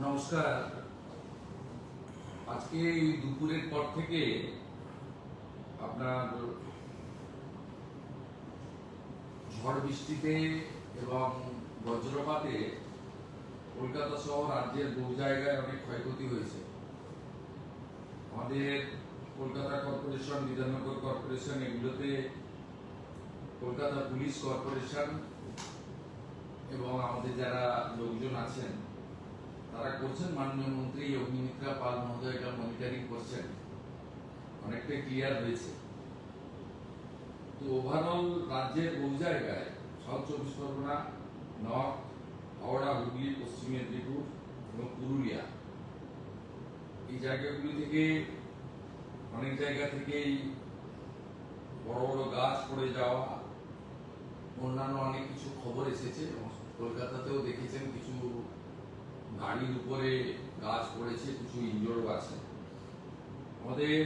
নমস্কার। আজকে এই দুপুরের পর থেকে আপনার ঝড় বৃষ্টিতে এবং বজ্রপাতে কলকাতা সহ রাজ্যের বহু জায়গায় অনেক ক্ষয়ক্ষতি হয়েছে। আমাদের কলকাতা কর্পোরেশন, বিধাননগর কর্পোরেশন, এগুলোতে কলকাতা পুলিশ কর্পোরেশন এবং আমাদের যারা লোকজন আছেন তারা করছেন। মাননীয় মন্ত্রী অগ্নিমিত্রা পাল মহোদয় এটা মনিটরিং করছেন, অনেকটাই ক্লিয়ার হয়েছে। তো ওভারঅল রাজ্যের বহু জায়গায়, সাউথ চব্বিশ পরগনা, নর্থ, হাওড়া, হুগলি, পশ্চিম মেদিনীপুর এবং পুরুলিয়া, এই জায়গাগুলি থেকে অনেক জায়গা থেকেই বড় বড় গাছ পড়ে যাওয়া, অন্যান্য অনেক কিছু খবর এসেছে। কলকাতাতেও দেখেছেন কিছু গাড়ির উপরে গাছ পড়েছে, কিছু ইনজোর্ড আছে। আমাদের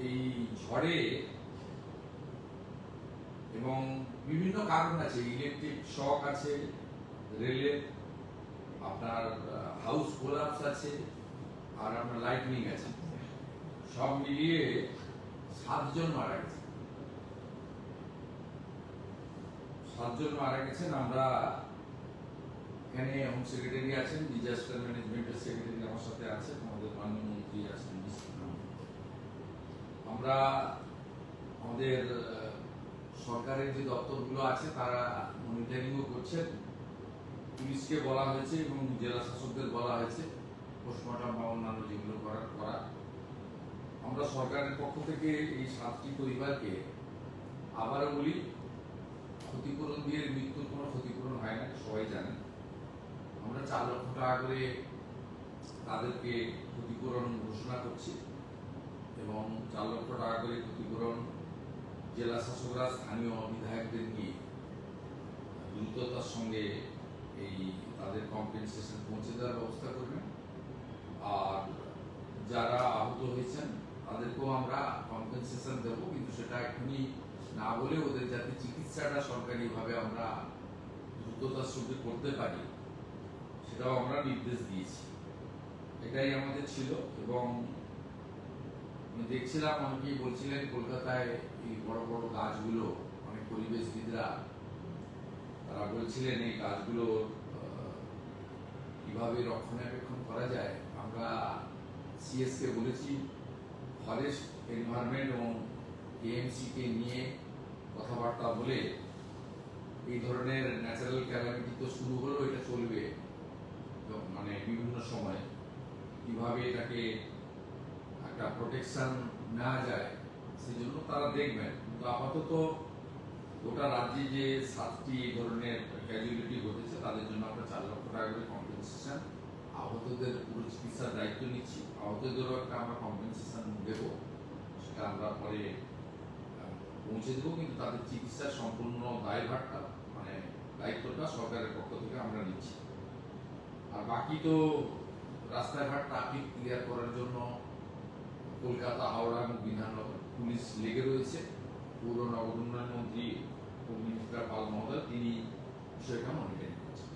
এই ঝড়ে এবং বিভিন্ন কারণ আছে, ইলেকট্রিক শক আছে, রেলের আপনার হাউস কোলাপস আছে, আর আপনার লাইটনিং আছে। সব মিলিয়ে 7 জন মারা গেছে। 7 জন মারা গেছেন। আমরা এখানে হোম সেক্রেটারি আছেন, ডিজাস্টার ম্যানেজমেন্টের সেক্রেটারি আমার সাথে আছেন, আমাদের মাননীয় মন্ত্রী আছেন। আমরা আমাদের সরকারের যে দপ্তরগুলো আছে তারা মনিটরিংও করছেন। পুলিশকে বলা হয়েছে এবং জেলা শাসকদের বলা হয়েছে পোস্টমর্টম বা অন্যান্য যেগুলো করা। আমরা সরকারের পক্ষ থেকে এই 7টি পরিবারকে আবারও বলি, ক্ষতিপূরণ দিয়ে মৃত্যুর কোনো ক্ষতিপূরণ হয় না, সবাই জানেন। আমরা 4 লক্ষ টাকা করে তাদেরকে ক্ষতিপূরণ ঘোষণা করছি এবং 4 লক্ষ টাকা করে ক্ষতিপূরণ জেলা শাসকরা স্থানীয় বিধায়কদের নিয়ে দ্রুততার সঙ্গে এই তাদের কম্পেনসেশন পৌঁছে দেওয়ার ব্যবস্থা করবেন। আর যারা আহত হয়েছেন তাদেরকেও আমরা কম্পেনসেশন দেবো, কিন্তু সেটা এখনই না বলে ওদের যাতে চিকিৎসাটা সরকারিভাবে আমরা দ্রুততার সঙ্গে করতে পারি সেটাও আমরা নির্দেশ দিয়েছি। এটাই আমাদের ছিল। এবং দেখছিলাম অনেকেই বলছিলেন কলকাতায় এই বড় বড় গাছগুলো, অনেক পরিবেশবিদরা তারা বলছিলেন এই গাছগুলো কিভাবে রক্ষণাবেক্ষণ করা যায়। আমরা সিএসকে বলেছি, ফরেস্ট, এনভায়রনমেন্ট এবং এএমসি কে নিয়ে কথাবার্তা বলে এই ধরনের ন্যাচারাল ক্যালামিটি তো শুরু হলো, এটা চলবে মানে বিভিন্ন সময়, কিভাবে এটাকে একটা প্রোটেকশন নেওয়া যায় সেজন্য তারা দেখবেন। কিন্তু আপাতত গোটা রাজ্যে যে 7টি এই ধরনের ক্যাজুয়ালিটি ঘটেছে তাদের জন্য আমরা 4 লক্ষ টাকা করে কম্পেনসেশন, আহতদের পুরো চিকিৎসার দায়িত্ব নিচ্ছি। আহতদেরও একটা আমরা কম্পেনসেশন দেব, সেটা আমরা পরে পৌঁছে দেবো, কিন্তু তাদের চিকিৎসার সম্পূর্ণ দায়ভারটা মানে দায়িত্বটা সরকারের পক্ষ থেকে আমরা নিচ্ছি। আর বাকি তো রাস্তাঘাট ট্রাফিক ক্লিয়ার করার জন্য কলকাতা, হাওড়া এবং বিধাননগর পুলিশ লেগে রয়েছে। পৌর নগর উন্নয়ন মন্ত্রী অগ্নিমিত্রা পাল মহোদয় তিনি বিষয়টা মনিটরিং করছেন।